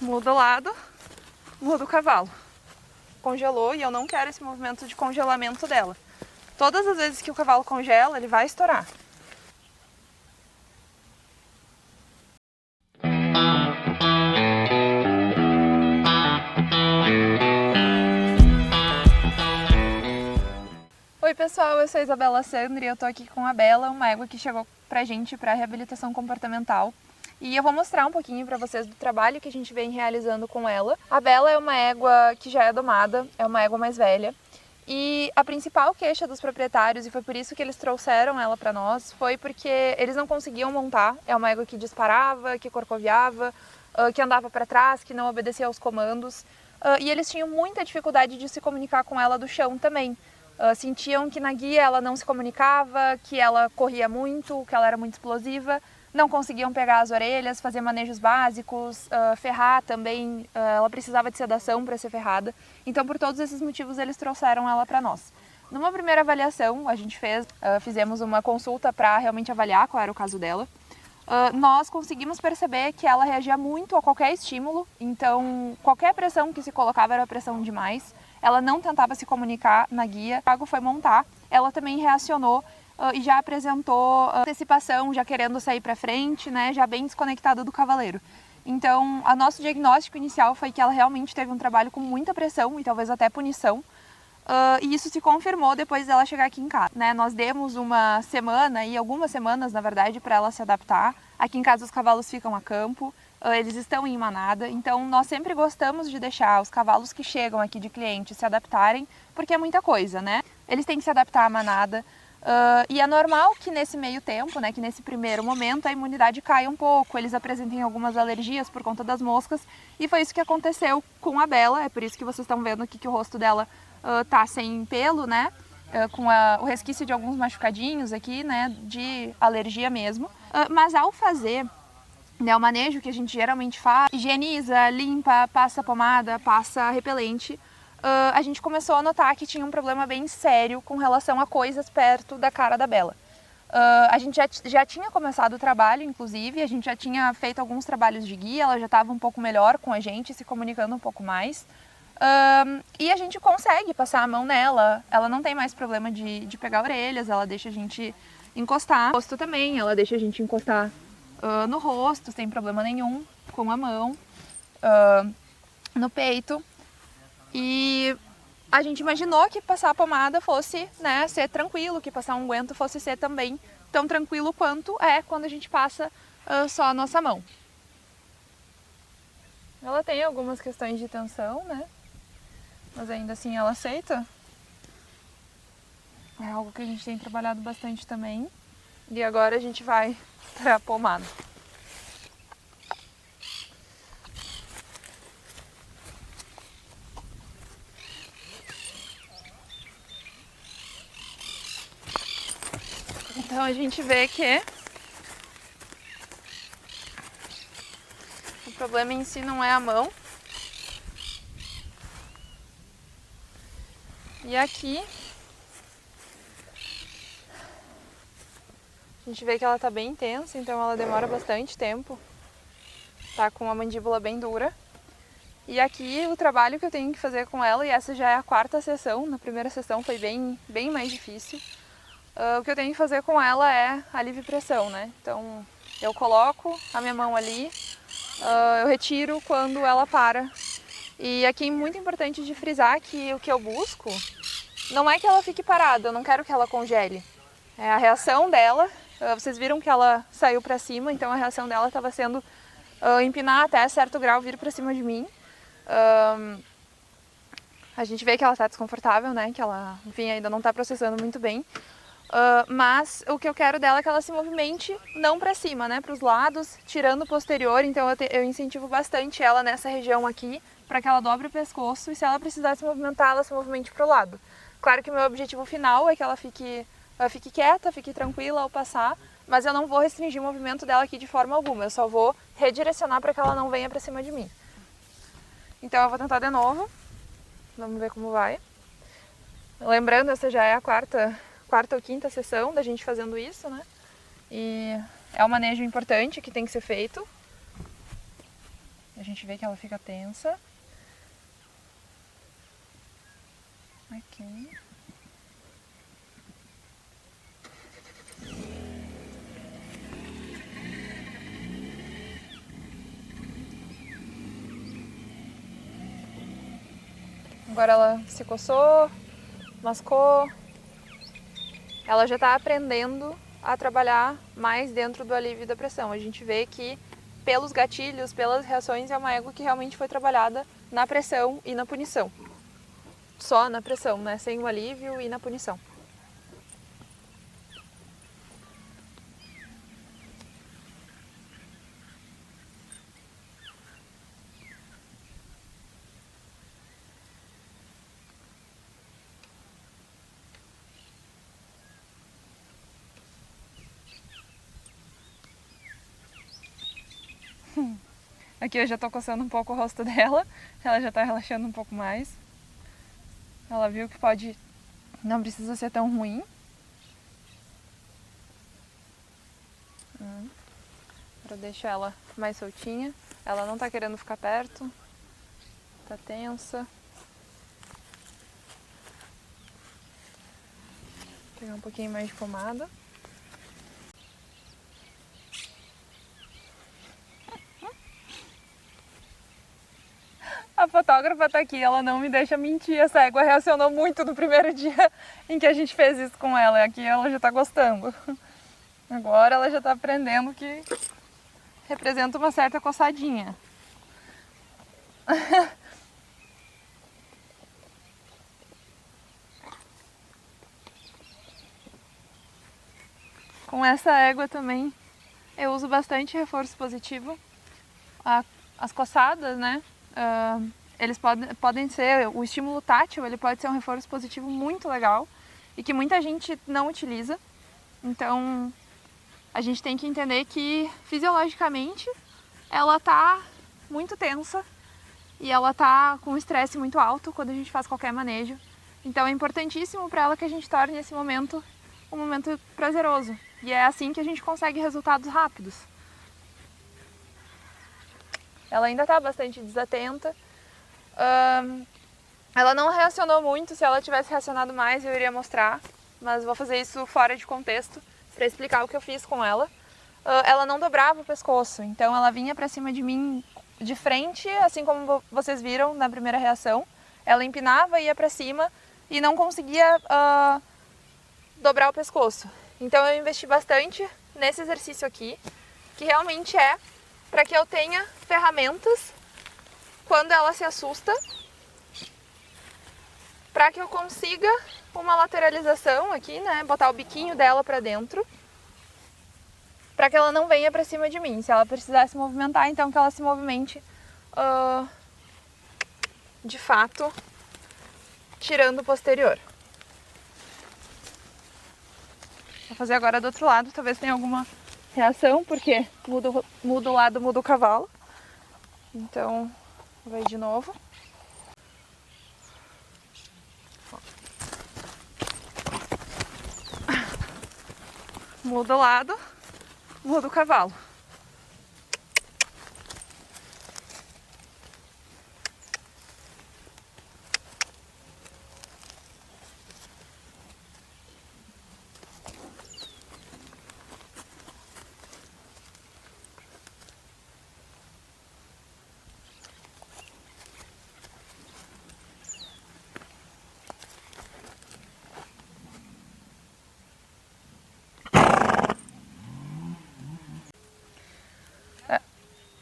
muda o lado, muda o cavalo. Congelou e eu não quero esse movimento de congelamento dela. Todas as vezes que o cavalo congela, ele vai estourar. Oi pessoal, eu sou a Isabela Sandri e eu tô aqui com a Bela, uma égua que chegou pra gente para reabilitação comportamental. E eu vou mostrar um pouquinho para vocês do trabalho que a gente vem realizando com ela. A Bela é uma égua que já é domada, é uma égua mais velha. E a principal queixa dos proprietários, e foi por isso que eles trouxeram ela para nós, foi porque eles não conseguiam montar. É uma égua que disparava, que corcoviava, que andava para trás, que não obedecia aos comandos. E eles tinham muita dificuldade de se comunicar com ela do chão também. Sentiam que na guia ela não se comunicava, que ela corria muito, que ela era muito explosiva, não conseguiam pegar as orelhas, fazer manejos básicos, ferrar também, ela precisava de sedação para ser ferrada. Então, por todos esses motivos, eles trouxeram ela para nós. Numa primeira avaliação, a gente fizemos uma consulta para realmente avaliar qual era o caso dela. Nós conseguimos perceber que ela reagia muito a qualquer estímulo, então qualquer pressão que se colocava era pressão demais. Ela não tentava se comunicar na guia. O Thiago foi montar, ela também reacionou e já apresentou antecipação, já querendo sair para frente, né, já bem desconectada do cavaleiro. Então, o nosso diagnóstico inicial foi que ela realmente teve um trabalho com muita pressão e talvez até punição. E isso se confirmou depois dela chegar aqui em casa, né? Nós demos uma semana e algumas semanas, na verdade, para ela se adaptar. Aqui em casa os cavalos ficam a campo, eles estão em manada, então nós sempre gostamos de deixar os cavalos que chegam aqui de cliente se adaptarem, porque é muita coisa, né? Eles têm que se adaptar à manada. E é normal que nesse meio tempo, né, que nesse primeiro momento, a imunidade caia um pouco, eles apresentem algumas alergias por conta das moscas, e foi isso que aconteceu com a Bela. É por isso que vocês estão vendo aqui que o rosto dela tá sem pelo, né, com o resquício de alguns machucadinhos aqui, né, de alergia mesmo. Mas ao fazer, né, o manejo que a gente geralmente faz, higieniza, limpa, passa pomada, passa repelente, a gente começou a notar que tinha um problema bem sério com relação a coisas perto da cara da Bela. A gente já tinha começado o trabalho, inclusive, a gente já tinha feito alguns trabalhos de guia, ela já estava um pouco melhor com a gente, se comunicando um pouco mais. E a gente consegue passar a mão nela, ela não tem mais problema de pegar orelhas, ela deixa a gente encostar. O rosto também, ela deixa a gente encostar no rosto, sem problema nenhum, com a mão, no peito. E a gente imaginou que passar a pomada fosse, né, ser tranquilo, que passar um unguento fosse ser também tão tranquilo quanto é quando a gente passa só a nossa mão. Ela tem algumas questões de tensão, né, mas ainda assim ela aceita. É algo que a gente tem trabalhado bastante também. E agora a gente vai para a pomada. Então a gente vê que o problema em si não é a mão. E aqui a gente vê que ela tá bem intensa, então ela demora bastante tempo. Tá com a mandíbula bem dura. E aqui o trabalho que eu tenho que fazer com ela, e essa já é a quarta sessão, na primeira sessão foi bem mais difícil. O que eu tenho que fazer com ela é alívio e pressão, né? Então eu coloco a minha mão ali, eu retiro quando ela para. E aqui é muito importante de frisar que o que eu busco não é que ela fique parada, eu não quero que ela congele. É a reação dela, vocês viram que ela saiu para cima, então a reação dela estava sendo empinar até certo grau, vir para cima de mim. A gente vê que ela está desconfortável, né? Que ela, enfim, ainda não está processando muito bem. Mas o que eu quero dela é que ela se movimente não para cima, né? Para os lados, tirando o posterior. Então eu incentivo bastante ela nessa região aqui, para que ela dobre o pescoço e se ela precisar se movimentar, ela se movimente para o lado. Claro que o meu objetivo final é que ela fique quieta, fique tranquila ao passar, mas eu não vou restringir o movimento dela aqui de forma alguma, eu só vou redirecionar para que ela não venha para cima de mim. Então eu vou tentar de novo, vamos ver como vai. Lembrando, essa já é a quarta ou quinta sessão da gente fazendo isso, né? E é um manejo importante que tem que ser feito. A gente vê que ela fica tensa. Aqui. Agora ela se coçou, mascou. Ela já está aprendendo a trabalhar mais dentro do alívio da pressão. A gente vê que pelos gatilhos, pelas reações, é uma égua que realmente foi trabalhada na pressão e na punição. Só na pressão, né? Sem o alívio e na punição. Aqui eu já tô coçando um pouco o rosto dela, ela já tá relaxando um pouco mais. Ela viu que não precisa ser tão ruim. Agora deixo ela mais soltinha. Ela não tá querendo ficar perto, tá tensa. Vou pegar um pouquinho mais de pomada. A fotógrafa tá aqui, ela não me deixa mentir. Essa égua reacionou muito no primeiro dia em que a gente fez isso com ela. E aqui ela já tá gostando. Agora ela já tá aprendendo que representa uma certa coçadinha. Com essa égua também eu uso bastante reforço positivo. As coçadas, né? Eles podem ser, o estímulo tátil, ele pode ser um reforço positivo muito legal e que muita gente não utiliza. Então a gente tem que entender que fisiologicamente ela tá muito tensa e ela tá com um estresse muito alto quando a gente faz qualquer manejo. Então é importantíssimo para ela que a gente torne esse momento um momento prazeroso. E é assim que a gente consegue resultados rápidos. Ela ainda está bastante desatenta. Ela não reacionou muito. Se ela tivesse reacionado mais, eu iria mostrar. Mas vou fazer isso fora de contexto para explicar o que eu fiz com ela. Ela não dobrava o pescoço, então ela vinha para cima de mim de frente, assim como vocês viram na primeira reação. Ela empinava, ia para cima e não conseguia dobrar o pescoço. Então eu investi bastante nesse exercício aqui, que realmente é para que eu tenha ferramentas quando ela se assusta, para que eu consiga uma lateralização aqui, né, botar o biquinho dela para dentro, para que ela não venha para cima de mim. Se ela precisar se movimentar, então que ela se movimente de fato, tirando o posterior. Vou fazer agora do outro lado, talvez tenha alguma reação, porque muda o lado, muda o cavalo. Então, vai de novo. Muda o lado, muda o cavalo.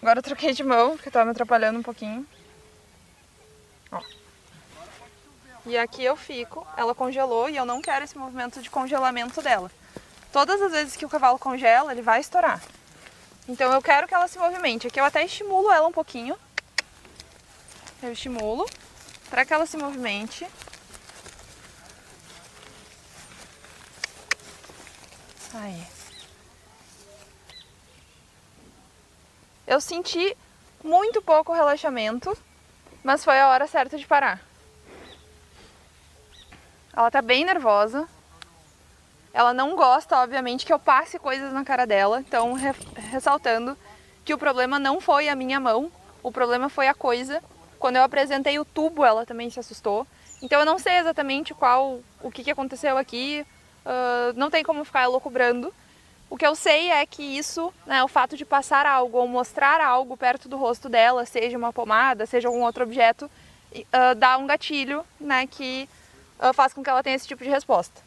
Agora eu troquei de mão, porque tava me atrapalhando um pouquinho. Ó. E aqui eu fico, ela congelou e eu não quero esse movimento de congelamento dela. Todas as vezes que o cavalo congela, ele vai estourar. Então eu quero que ela se movimente. Aqui eu até estimulo ela um pouquinho. Eu estimulo para que ela se movimente. Aí. Eu senti muito pouco relaxamento, mas foi a hora certa de parar. Ela tá bem nervosa. Ela não gosta, obviamente, que eu passe coisas na cara dela. Então, ressaltando que o problema não foi a minha mão, O problema foi a coisa. Quando eu apresentei o tubo, ela também se assustou. Então eu não sei exatamente o que aconteceu aqui, não tem como ficar elucubrando. O que eu sei é que isso, né, o fato de passar algo ou mostrar algo perto do rosto dela, seja uma pomada, seja algum outro objeto, dá um gatilho, né, que faz com que ela tenha esse tipo de resposta.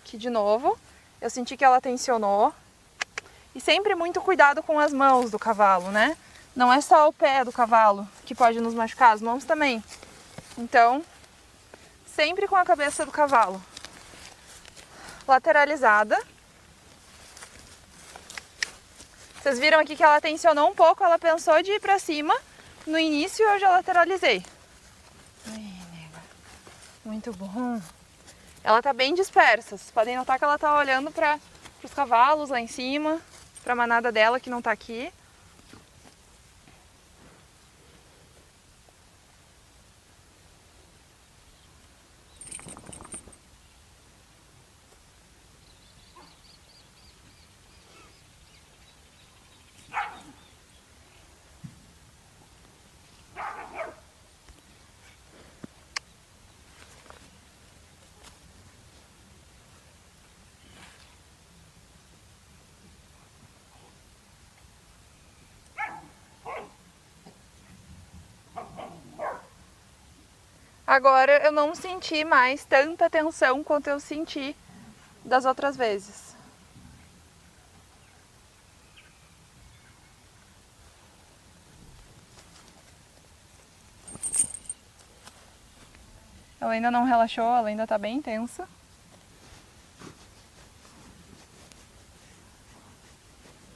Aqui de novo, eu senti que ela tensionou. E sempre muito cuidado com as mãos do cavalo, né? Não é só o pé do cavalo que pode nos machucar, as mãos também. Então, sempre com a cabeça do cavalo lateralizada. Vocês viram aqui que ela tensionou um pouco, ela pensou de ir pra cima. No início eu já lateralizei. Ai, nega. Muito bom. Ela tá bem dispersa. Vocês podem notar que ela tá olhando para os cavalos lá em cima, para a manada dela que não tá aqui. Agora eu não senti mais tanta tensão quanto eu senti das outras vezes. Ela ainda não relaxou, ela ainda tá bem tensa.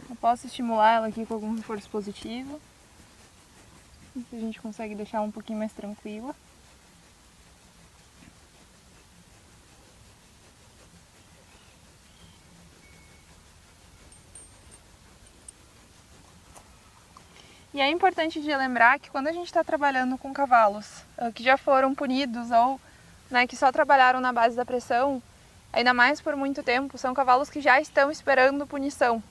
Eu posso estimular ela aqui com algum reforço positivo. Se a gente consegue deixar ela um pouquinho mais tranquila. E é importante de lembrar que quando a gente está trabalhando com cavalos que já foram punidos ou, né, que só trabalharam na base da pressão, ainda mais por muito tempo, são cavalos que já estão esperando punição.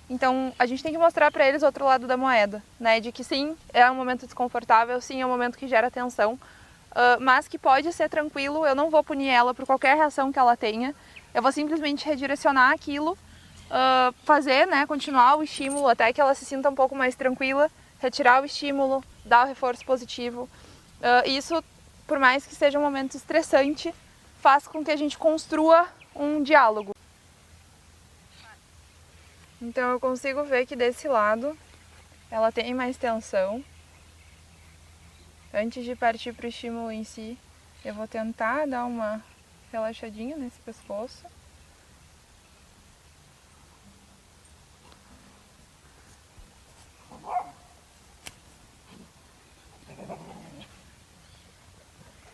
Então a gente tem que mostrar para eles o outro lado da moeda, né, de que sim, é um momento desconfortável, sim, é um momento que gera tensão, mas que pode ser tranquilo, eu não vou punir ela por qualquer reação que ela tenha, eu vou simplesmente redirecionar aquilo, fazer, né, continuar o estímulo até que ela se sinta um pouco mais tranquila, retirar o estímulo, dar o reforço positivo. Isso, por mais que seja um momento estressante, faz com que a gente construa um diálogo. Então eu consigo ver que desse lado ela tem mais tensão. Antes de partir para o estímulo em si, eu vou tentar dar uma relaxadinha nesse pescoço.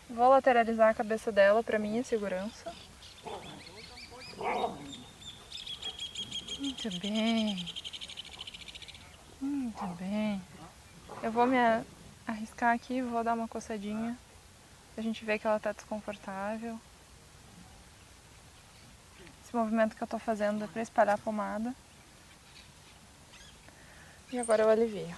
Vou lateralizar a cabeça dela para minha segurança. Muito bem. Muito bem. Eu vou me arriscar aqui, vou dar uma coçadinha. A gente vê que ela está desconfortável. Esse movimento que eu estou fazendo é para espalhar a pomada. E agora eu alivio.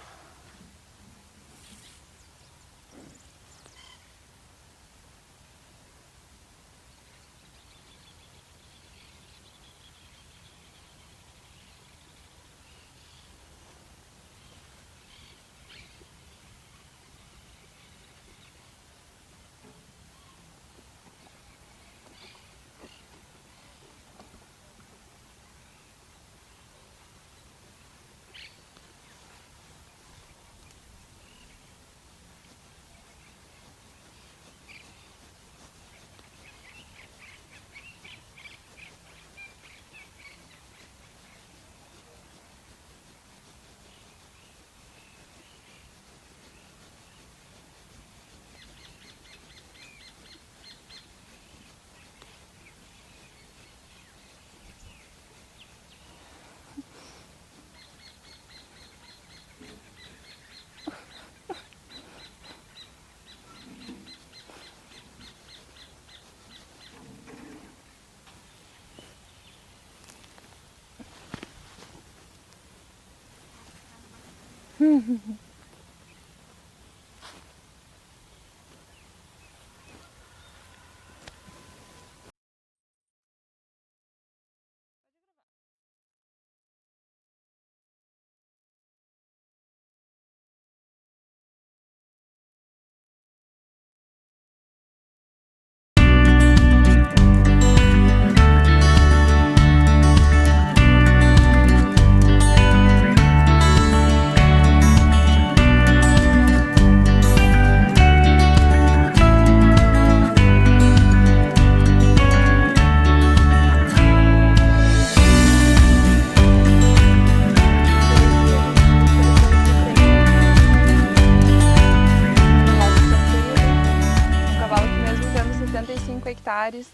Hectares,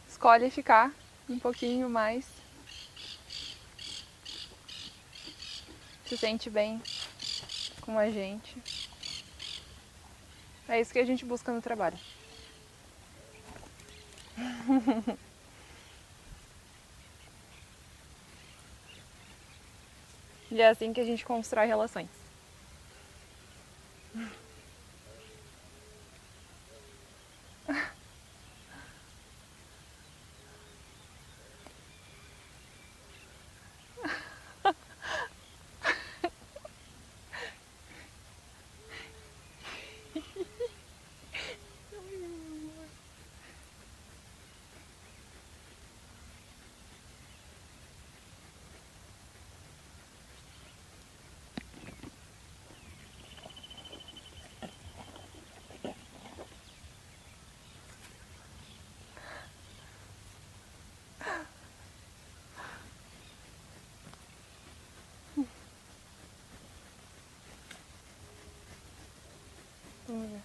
escolhe ficar um pouquinho mais, se sente bem com a gente. É isso que a gente busca no trabalho. E é assim que a gente constrói relações. Vamos ver.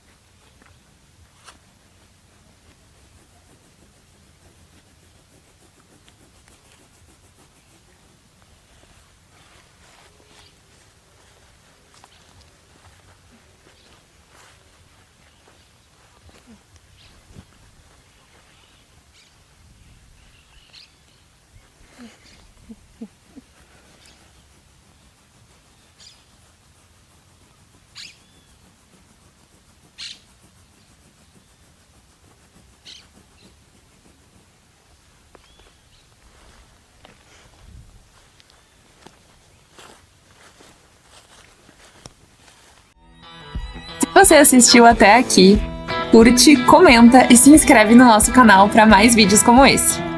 Se você assistiu até aqui, curte, comenta e se inscreve no nosso canal para mais vídeos como esse.